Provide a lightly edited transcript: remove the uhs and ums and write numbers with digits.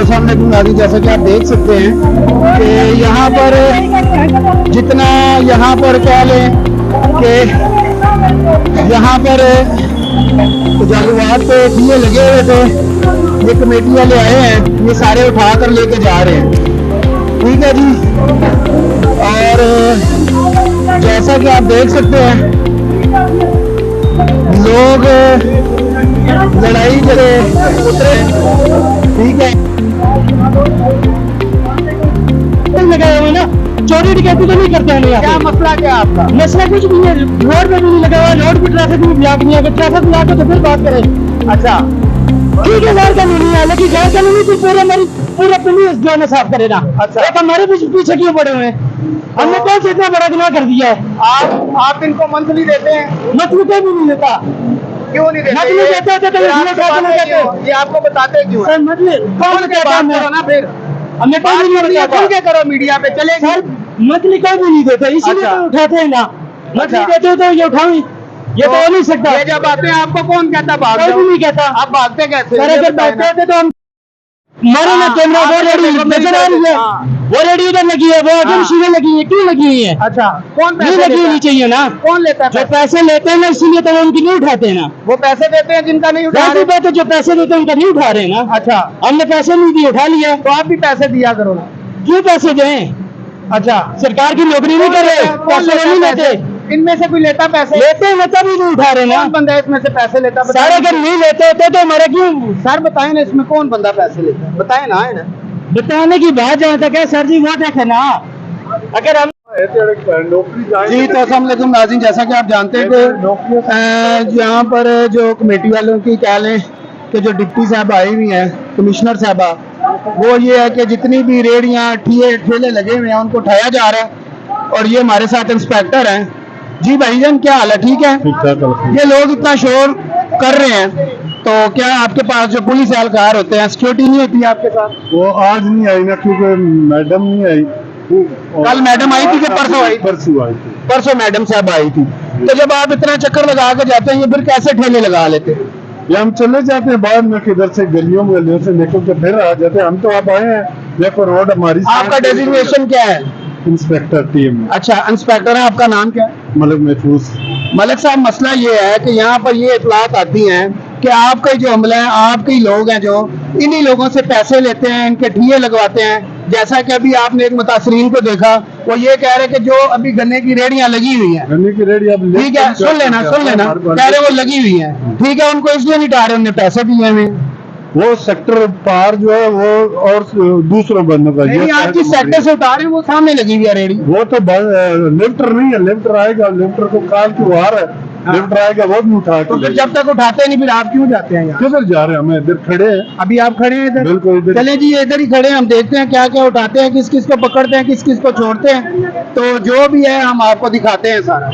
नाज़रीन, जैसा कि आप देख सकते हैं कि यहाँ पर जितना यहाँ पर कह लें कि यहाँ पर जागवाद पे दिए लगे हुए थे, ये कमेटी वाले आए हैं, ये सारे उठा कर लेके जा रहे हैं। ठीक है जी। और जैसा कि आप देख सकते हैं लोग लड़ाई करे उतरे। ठीक है, लगाए हुए ना, चोरी डकैती तो नहीं करते हैं। क्या मसला क्या आपका? मसला कुछ नहीं है, रोड पे भी नहीं लगा हुआ, रोड पे ट्रैफिक भी ब्लॉक नहीं है। अगर ट्रैफिक ब्लॉक है तो फिर बात करें। अच्छा ठीक है, गैर कानूनी है, लेकिन गैर कानूनी तो पूरा पुलिस जो है साफ करे ना। अच्छा, एक हमारे पीछे क्यों पड़े हुए हैं? हमने कौन सा इतना बड़ा गुनाह कर दिया है? आप इनको मंथली देते हैं? मंथली कोई भी नहीं देता। क्यों नहीं देते? मंथली देते तो ये आपको बताते क्यों? सर मंथली कौन कहता है ना? फिर हमें कोई नहीं बताता। क्या करो मीडिया पे चले सर, मंथली कोई भी नहीं देते, इसीलिए तो उठाते हैं ना। मंथली देते तो ये उठाओ, ये तो हो नहीं सकता। ये जब आते हैं आपको कौन कहता भाग जाओ? कोई भी नहीं कहता। आप भागते कैसे? अगर भागते थे तो हम मारो ना। कैमरा वो रेडी नजर आ रही है, वो रेडी उधर लगी है, वो आगे मशीनें लगी है, क्यों लगी हुई है? अच्छा, कौन पैसे लगी होनी चाहिए ना? कौन लेता है? जो पैसे लेते हैं ना, इसीलिए तो उनकी नहीं उठाते हैं ना। वो पैसे देते हैं जिनका नहीं उठा रहे। बात है, जो पैसे देते हैं उनका नहीं उठा रहे ना। अच्छा, हमने पैसे नहीं दिए, उठा लिया। तो आप भी पैसे दिया करो ना। क्यों पैसे दें? अच्छा, सरकार की नौकरी नहीं कर रहे, पैसे नहीं लेते। इनमें से कोई लेता पैसे? लेते हैं, मतलब भी नहीं उठा रहे ना। कौन बंदा इसमें से पैसे लेता? सर अगर नहीं लेते होते तो हमारे क्यों? सर बताए ना, इसमें कौन बंदा पैसे लेता है? बताए ना, है ना, बताने की बात जहाँ तक है सर जी, वो देखे ना। अगर हम जी, तो अस्सलाम नाज़रीन, जैसा कि आप जानते हैं कि यहाँ पर जो कमेटी वालों की कह लें कि जो डिप्टी साहब आई हुई हैं, कमिश्नर साहबा, वो ये है कि जितनी भी रेहड़ियाँ ठेले लगे हुए हैं उनको उठाया जा रहा है। और ये हमारे साथ इंस्पेक्टर हैं। जी भाईजान, क्या हाल है? ठीक है। ये लोग इतना शोर कर रहे हैं, तो क्या आपके पास जो पुलिस एहलकार होते हैं, सिक्योरिटी नहीं होती आपके साथ? वो आज नहीं आई ना, क्योंकि मैडम नहीं आई। कल मैडम आई थी कि परसों आई? परसों आई थी। परसों मैडम साहब आई थी। तो जब आप इतना चक्कर लगा के जाते हैं, ये फिर कैसे ठेले लगा लेते? ये हम चले जाते हैं बाद में, किधर से गलियों से निकल के फिर आ जाते हैं। हम तो आप आए हैं, देखो रोड हमारी। आपका डेजिग्नेशन क्या है? Inspector team. अच्छा, इंस्पेक्टर है। आपका नाम क्या है? मलिक महफूज। मलिक साहब, मसला ये है कि यहाँ पर ये इतलात आती हैं कि आपका जो हमला है, आपके लोग हैं जो इन्हीं लोगों से पैसे लेते हैं, इनके ठिये लगवाते हैं। जैसा कि अभी आपने एक मुतासरीन को देखा, वो ये कह रहे कि जो अभी गन्ने की रेहड़ियां लगी हुई हैं, गन्ने की रेहड़ी अब ठीक है, सुन लेना, कह रहे वो लगी हुई है, ठीक है, उनको इसलिए नहीं उठा रहे, उन्हें पैसे दिए हमें। वो सेक्टर पार जो है वो और दूसरों बंदों का, नहीं, आप जिस सेक्टर से उठा रहे हैं वो सामने लगी हुई है रेहड़ी। वो तो लिफ्टर नहीं है, लिफ्टर आएगा, लिफ्टर को काल की वार है। लिफ्ट आएगा वो भी उठा के। तो जब तक उठाते नहीं, फिर आप क्यों जाते हैं? किधर जा रहे हैं? हम इधर खड़े हैं। अभी आप खड़े हैं इधर? बिल्कुल इधर। चले जी, इधर ही खड़े हैं, हम देखते हैं क्या क्या उठाते हैं, किस किस को पकड़ते हैं, किस किस को छोड़ते हैं। तो जो भी है हम आपको दिखाते हैं सारा।